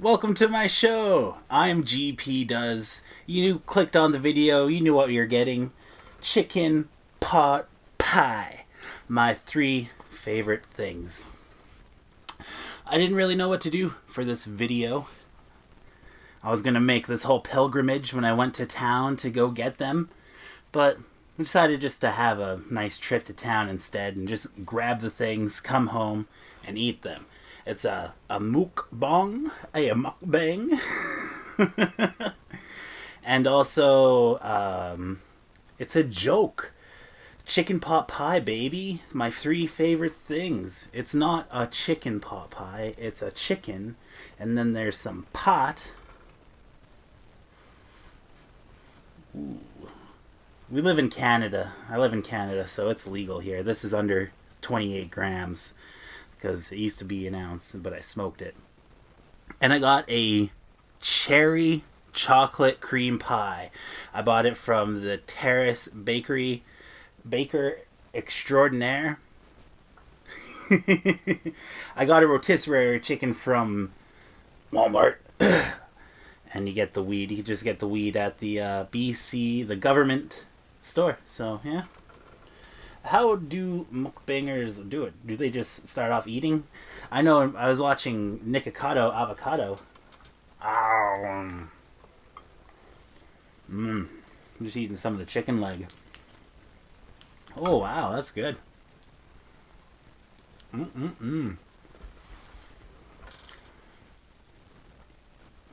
Welcome to my show. I'm gpdoes. You clicked on the video, you knew what you're getting. Chicken pot pie. My 3 favorite things. I didn't really know what to do for this video. I was gonna make this whole pilgrimage when I went to town to go get them, but we decided just to have a nice trip to town instead and just grab the things, come home, and eat them. It's a mukbang, a mukbang. And also, it's a joke. Chicken pot pie, baby. My 3 favorite things. It's not a chicken pot pie. It's a chicken. And then there's some pot. Ooh. We live in Canada. I live in Canada, so it's legal here. This is under 28 grams. Because it used to be an ounce, but I smoked it. And I got a cherry chocolate cream pie. I bought it from the Terrace Baker Extraordinaire. I got a rotisserie chicken from Walmart. And you get the weed. You just get the weed at the BC, the government store. So, yeah. How do mukbangers do it? Do they just start off eating? I know I was watching Nikocado Avocado. I'm just eating some of the chicken leg. Oh, wow, that's good.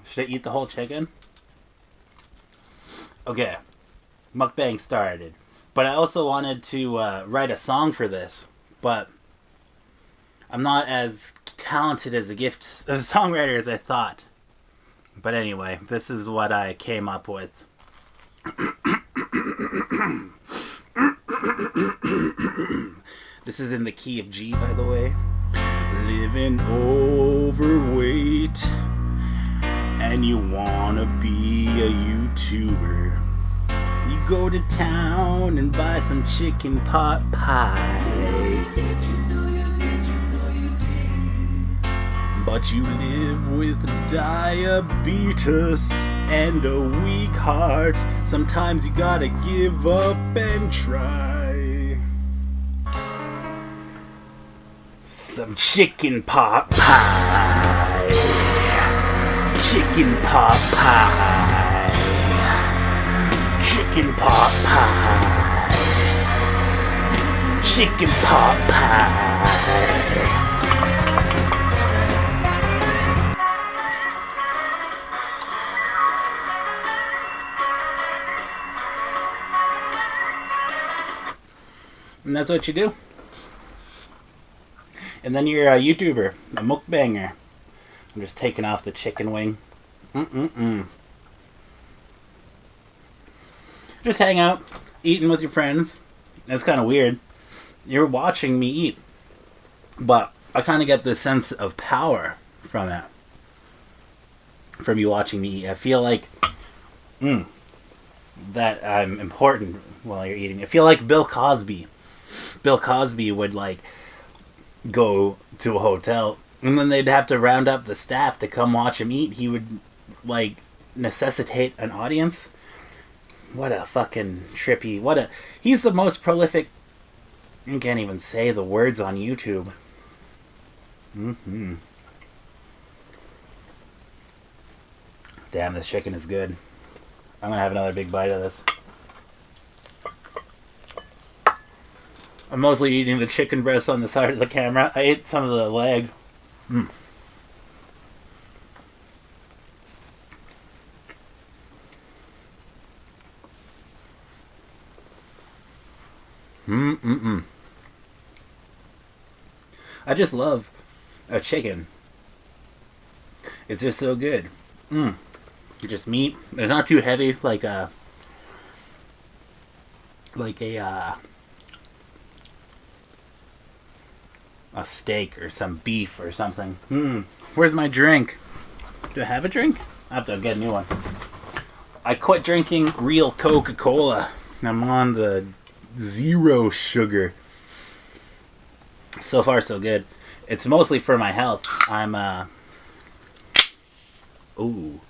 Should I eat the whole chicken? Okay. Mukbang started. But I also wanted to write a song for this, but I'm not as talented as a songwriter as I thought. But anyway, this is what I came up with. This is in the key of G, by the way. Living overweight, and you wanna be a YouTuber. You go to town and buy some chicken pot pie. But you live with diabetes and a weak heart. Sometimes you gotta give up and try. Some chicken pot pie. Chicken pot pie. Chicken pot pie. Chicken pot pie. And that's what you do. And then you're a YouTuber, a mukbanger. I'm just taking off the chicken wing. Just hang out, eating with your friends. That's kind of weird. You're watching me eat. But I kind of get this sense of power from it. From you watching me eat. I feel like that I'm important while you're eating. I feel like Bill Cosby. Bill Cosby would like go to a hotel, and when they'd have to round up the staff to come watch him eat, he would like necessitate an audience. What a fucking trippy, he's the most prolific, you can't even say the words on YouTube. Damn, this chicken is good. I'm gonna have another big bite of this. I'm mostly eating the chicken breast on the side of the camera. I ate some of the leg. I just love a chicken. It's just so good. Just meat. It's not too heavy like a steak or some beef or something. Where's my drink? Do I have a drink? I have to get a new one. I quit drinking real Coca-Cola. I'm on the 0 sugar. So far, so good. It's mostly for my health. I'm Ooh.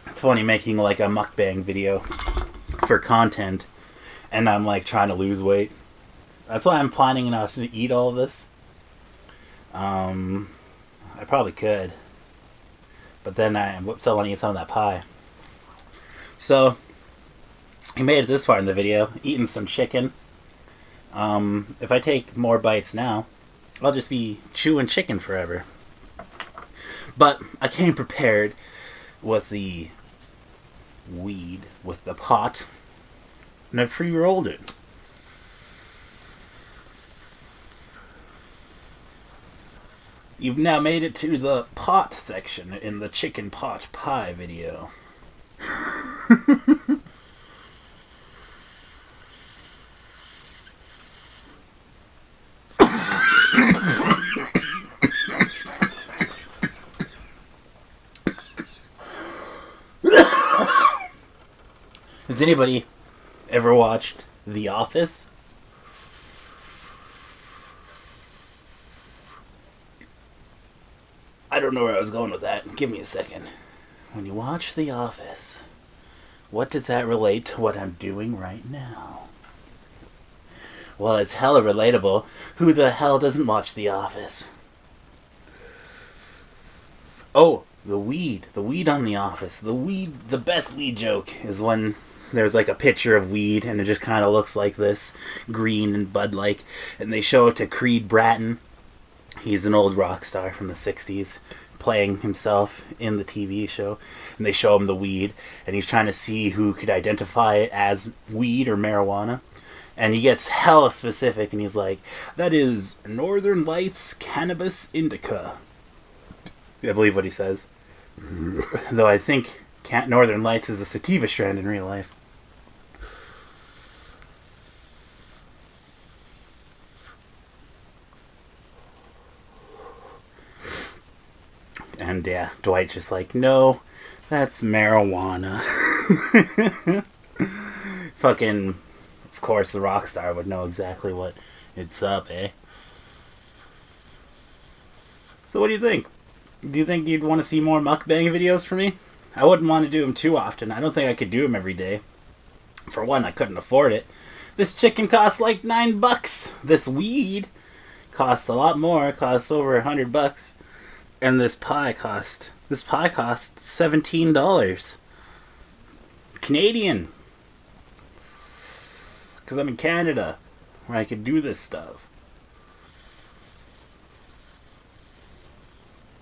It's funny making like a mukbang video for content, and I'm like trying to lose weight. That's why I'm planning not to eat all of this. I probably could, but then I still want to eat some of that pie. So, I made it this far in the video, eating some chicken. If I take more bites now, I'll just be chewing chicken forever. But I came prepared with the weed, with the pot, and I pre-rolled it. You've now made it to the pot section in the chicken pot pie video. Has anybody ever watched The Office? I don't know where I was going with that. Give me a second. When you watch The Office, what does that relate to what I'm doing right now? Well, it's hella relatable. Who the hell doesn't watch The Office? Oh, the weed. The weed on The Office. The best weed joke is when there's like a picture of weed and it just kind of looks like this, green and bud-like, and they show it to Creed Bratton. He's an old rock star from the 60s, playing himself in the TV show, and they show him the weed, and he's trying to see who could identify it as weed or marijuana, and he gets hella specific, and he's like, that is Northern Lights Cannabis Indica. I believe what he says. Though I think Northern Lights is a sativa strand in real life. And yeah, Dwight's just like, no, that's marijuana. Fucking, of course, the rock star would know exactly what it's up, eh? So what do you think? Do you think you'd want to see more mukbang videos from me? I wouldn't want to do them too often. I don't think I could do them every day. For one, I couldn't afford it. This chicken costs like $9. This weed costs a lot more. It costs over $100. And this pie cost $17. Canadian. Because I'm in Canada, where I could do this stuff.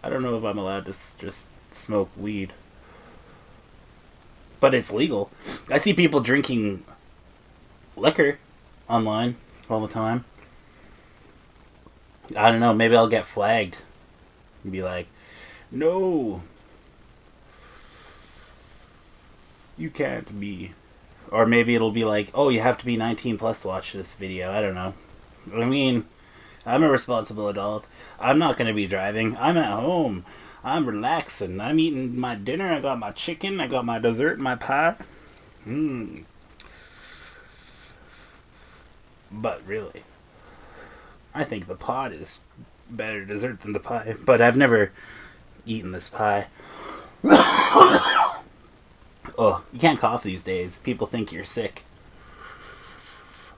I don't know if I'm allowed to just smoke weed. But it's legal. I see people drinking liquor online all the time. I don't know, maybe I'll get flagged. And be like, no, you can't be. Or maybe it'll be like, oh, you have to be 19 plus to watch this video. I don't know. I mean, I'm a responsible adult. I'm not going to be driving. I'm at home. I'm relaxing. I'm eating my dinner. I got my chicken. I got my dessert and my pie. But really, I think the pot is better dessert than the pie. But I've never eaten this pie. Oh, you can't cough these days. People think you're sick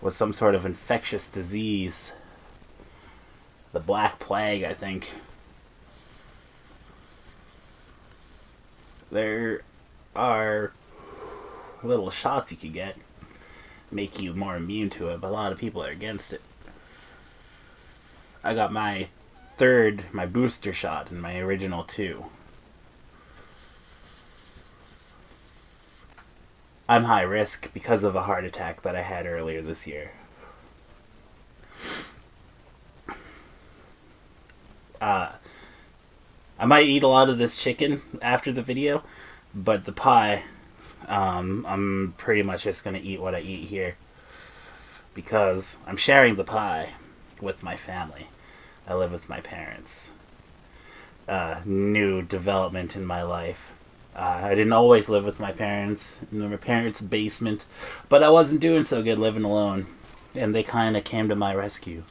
with some sort of infectious disease. The Black Plague, I think. There are little shots you could get, make you more immune to it, but a lot of people are against it. I got my booster shot in my original 2. I'm high risk because of a heart attack that I had earlier this year. I might eat a lot of this chicken after the video, but the pie, I'm pretty much just going to eat what I eat here. Because I'm sharing the pie with my family. I live with my parents. New development in my life. I didn't always live with my parents in my parents' basement, but I wasn't doing so good living alone, and they kind of came to my rescue.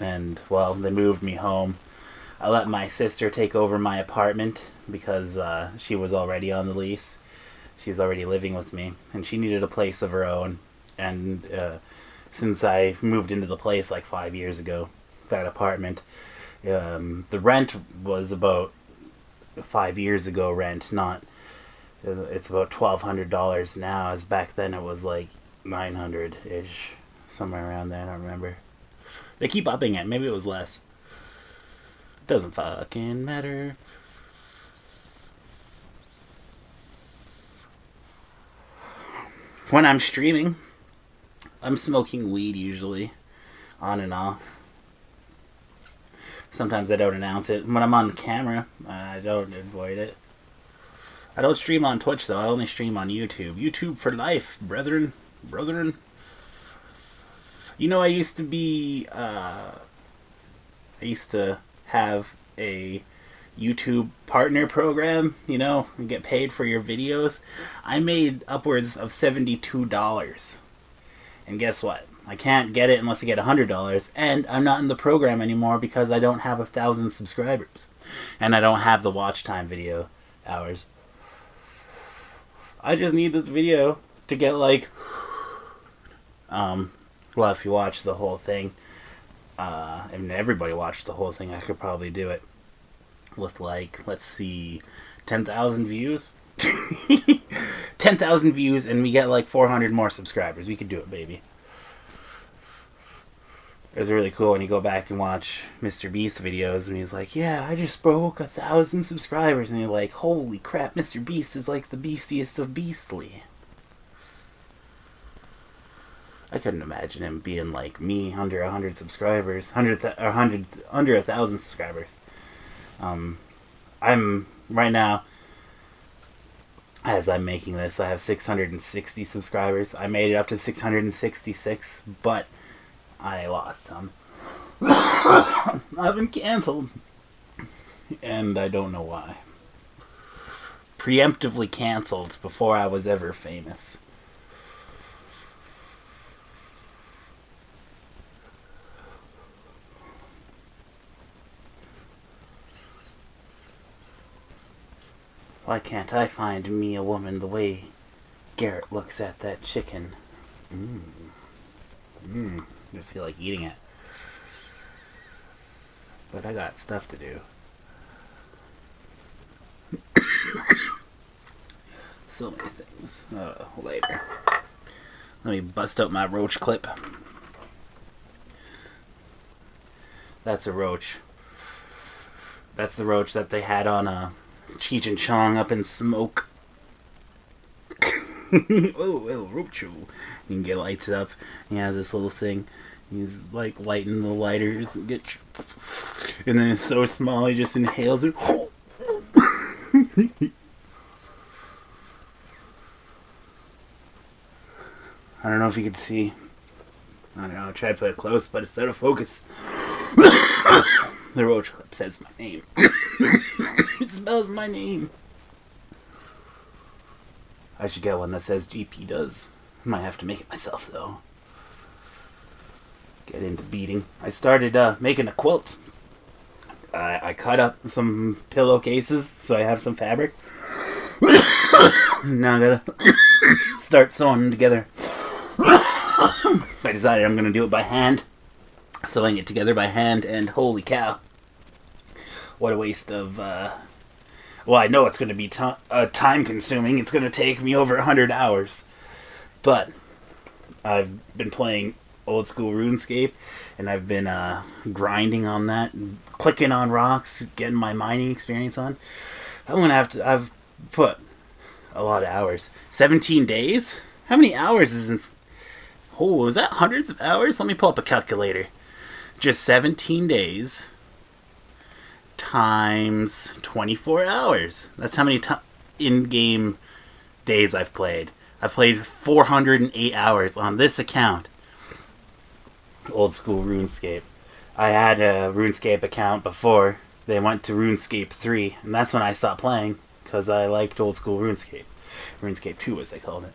And, well, they moved me home. I let my sister take over my apartment because she was already on the lease. She's already living with me, and she needed a place of her own. And since I moved into the place like 5 years ago, that apartment, the rent was about 5 years ago rent, not, it's about $1,200 now, as back then it was like 900-ish, somewhere around there, I don't remember. They keep upping it, maybe it was less. Doesn't fucking matter. When I'm streaming, I'm smoking weed usually, on and off. Sometimes I don't announce it. When I'm on camera, I don't avoid it. I don't stream on Twitch though, I only stream on YouTube. YouTube for life, brethren. You know, I used to have a YouTube partner program, you know, and get paid for your videos. I made upwards of $72. And guess what? I can't get it unless I get $100, and I'm not in the program anymore because I don't have 1,000 subscribers. And I don't have the watch time video hours. I just need this video to get like, well, if you watch the whole thing, and everybody watched the whole thing, I could probably do it with like, let's see, 10,000 views. 10,000 views, and we get like 400 more subscribers. We could do it, baby. It was really cool when you go back and watch Mr. Beast videos, and he's like, yeah, I just broke 1,000 subscribers, and you're like, holy crap, Mr. Beast is like the beastiest of beastly. I couldn't imagine him being like me, under 100 subscribers, under 1,000 subscribers. I'm right now, as I'm making this, I have 660 subscribers. I made it up to 666, but I lost some. I've been canceled, and I don't know why. Preemptively canceled before I was ever famous. Why can't I find me a woman the way Garrett looks at that chicken? Just feel like eating it. But I got stuff to do. So many things. Later. Let me bust out my roach clip. That's a roach. That's the roach that they had on Cheech and Chong Up in Smoke. Oh, little roach. You can get lights up. He has this little thing. He's like lighting the lighters and and then it's so small he just inhales it. I don't know if you can see. I don't know. I tried to put it close, but it's out of focus. The roach clip says my name. It spells my name. I should get one that says GP does. Might have to make it myself though. Get into beading. I started making a quilt. I cut up some pillowcases so I have some fabric. Now I gotta start sewing them together. I decided I'm gonna do it by hand. Sewing it together by hand, and holy cow. What a waste of, well, I know it's going to be time consuming. It's going to take me over 100 hours. But I've been playing old school RuneScape, and I've been grinding on that, and clicking on rocks, getting my mining experience on. I've put a lot of hours. 17 days? How many hours is in... Oh, is that hundreds of hours? Let me pull up a calculator. Just 17 days times 24 hours. That's how many in-game days I've played. I've played 408 hours on this account. Old school RuneScape. I had a RuneScape account before they went to RuneScape 3, and that's when I stopped playing, because I liked old school RuneScape. RuneScape 2 as they called it.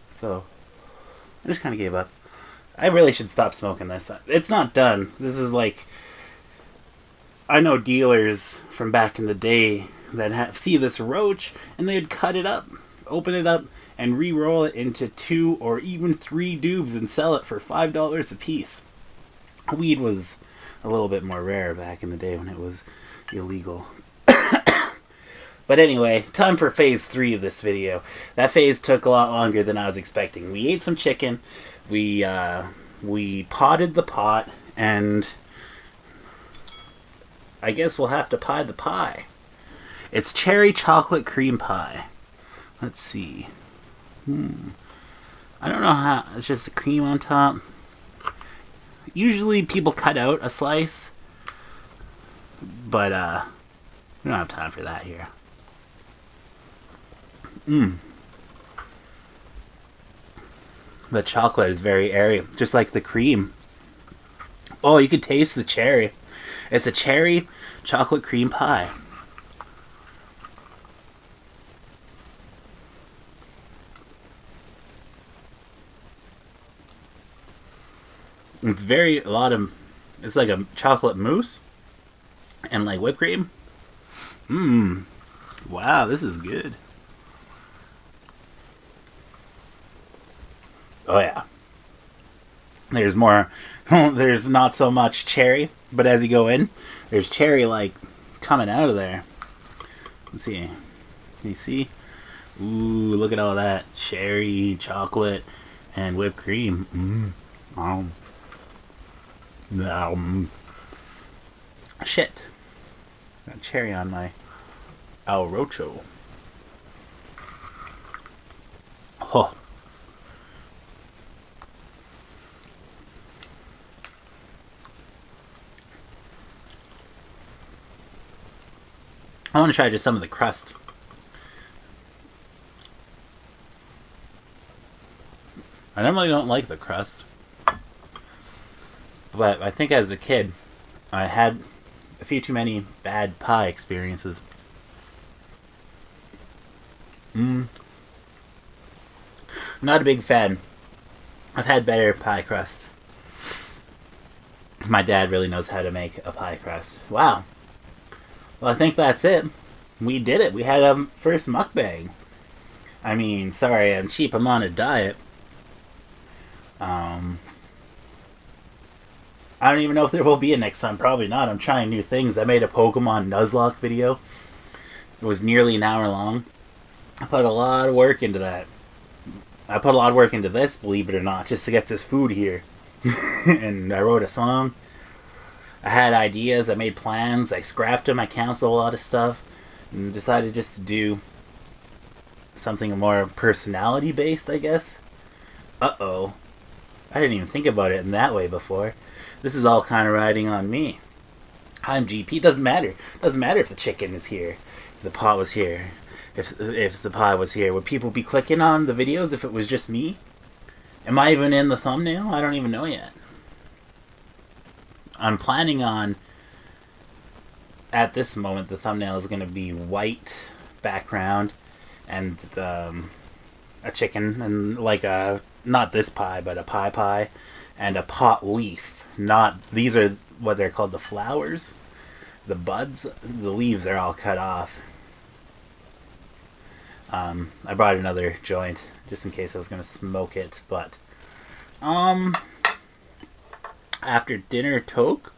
So, I just kind of gave up. I really should stop smoking this. It's not done. This is like... I know dealers from back in the day that see this roach, and they'd cut it up, open it up, and re-roll it into 2 or even 3 doobs and sell it for $5 a piece. Weed was a little bit more rare back in the day when it was illegal. But anyway, time for phase 3 of this video. That phase took a lot longer than I was expecting. We ate some chicken, we potted the pot, and I guess we'll have to pie the pie. It's cherry chocolate cream pie. Let's see. I don't know how. It's just the cream on top. Usually people cut out a slice, but we don't have time for that here. The chocolate is very airy, just like the cream. Oh, you can taste the cherry. It's a cherry chocolate cream pie. It's it's like a chocolate mousse and like whipped cream. Wow, this is good. Oh yeah. There's more. There's not so much cherry, but as you go in, there's cherry like coming out of there. Let's see. Can you see? Ooh, look at all that cherry, chocolate, and whipped cream. Shit. Got cherry on my El Rocho. Oh. I want to try just some of the crust. I normally don't like the crust, but I think as a kid, I had a few too many bad pie experiences. I'm not a big fan. I've had better pie crusts. My dad really knows how to make a pie crust. Wow. Well, I think that's it. We did it. We had a first mukbang. I mean, sorry, I'm cheap. I'm on a diet. I don't even know if there will be a next time. Probably not. I'm trying new things. I made a Pokemon Nuzlocke video. It was nearly an hour long. I put a lot of work into that. I put a lot of work into this, believe it or not, just to get this food here. And I wrote a song. I had ideas, I made plans, I scrapped them, I canceled a lot of stuff, and decided just to do something more personality based, I guess. Uh-oh. I didn't even think about it in that way before. This is all kind of riding on me. I'm GP. Doesn't matter. Doesn't matter if the chicken is here, if the pot was here, if the pie was here. Would people be clicking on the videos if it was just me? Am I even in the thumbnail? I don't even know yet. I'm planning on, at this moment, the thumbnail is going to be white background and a chicken and like a, not this pie, but a pie and a pot leaf. Not, these are what they're called, the flowers, the buds, the leaves are all cut off. I brought another joint just in case I was going to smoke it, but after dinner toke.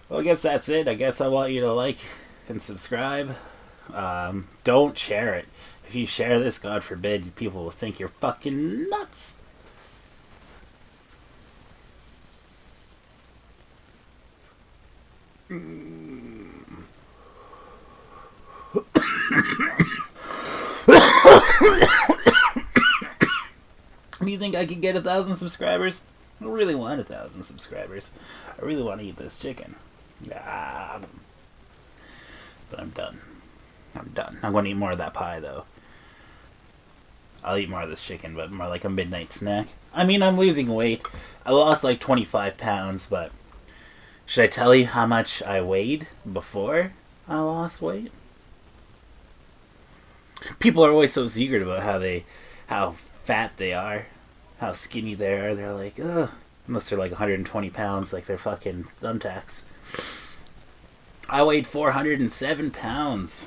Well, I guess that's it. I guess I want you to like and subscribe. Don't share it. If you share this, God forbid, people will think you're fucking nuts. Do you think I could get 1,000 subscribers? I really want 1,000 subscribers. I really want to eat this chicken. Yeah. But I'm done. I'm done. I'm going to eat more of that pie, though. I'll eat more of this chicken, but more like a midnight snack. I mean, I'm losing weight. I lost like 25 pounds, but should I tell you how much I weighed before I lost weight? People are always so secret about how how fat they are, how skinny they are. They're like, ugh. Unless they're like 120 pounds, like they're fucking thumbtacks. I weighed 407 pounds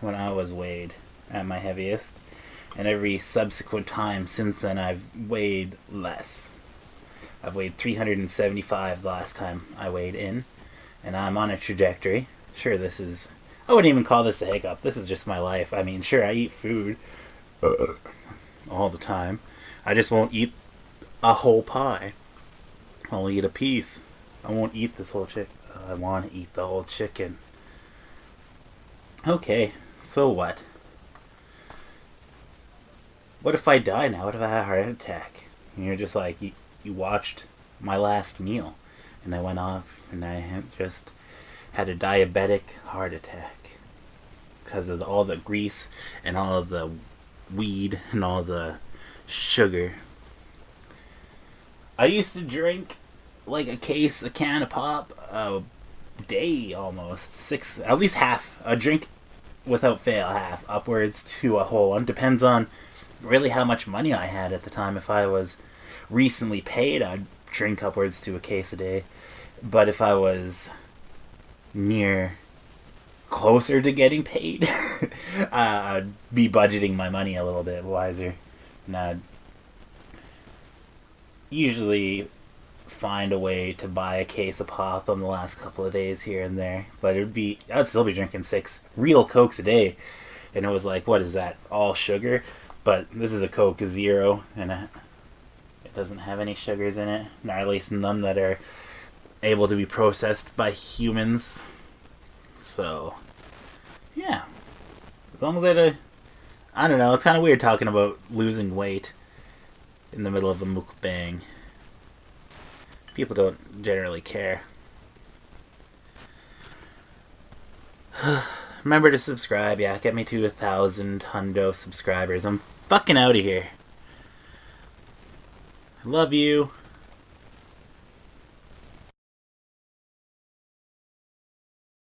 when I was weighed at my heaviest. And every subsequent time since then, I've weighed less. I've weighed 375 the last time I weighed in. And I'm on a trajectory. Sure, this is... I wouldn't even call this a hiccup. This is just my life. I mean, sure, I eat food all the time. I just won't eat a whole pie. I'll eat a piece. I won't eat this whole chicken. I want to eat the whole chicken. Okay, so what? What if I die now? What if I have a heart attack? And you're just like, you watched my last meal. And I went off and I just had a diabetic heart attack. Because of all the grease and all of the weed and all the sugar. I used to drink like a can of pop a day almost. At least half. A drink without fail, half. Upwards to a whole one. Depends on really how much money I had at the time. If I was recently paid, I'd drink upwards to a case a day. But if I was closer to getting paid, I'd be budgeting my money a little bit wiser. And I'd usually find a way to buy a case of pop on the last couple of days here and there. But I'd still be drinking 6 real Cokes a day. And it was like, what is that? All sugar? But this is a Coke Zero, and it doesn't have any sugars in it. Or at least none that are able to be processed by humans. So, yeah. As long as I don't know, it's kind of weird talking about losing weight in the middle of a mukbang. People don't generally care. Remember to subscribe, yeah, get me to 1,000 hundo subscribers. I'm fucking out of here. I love you.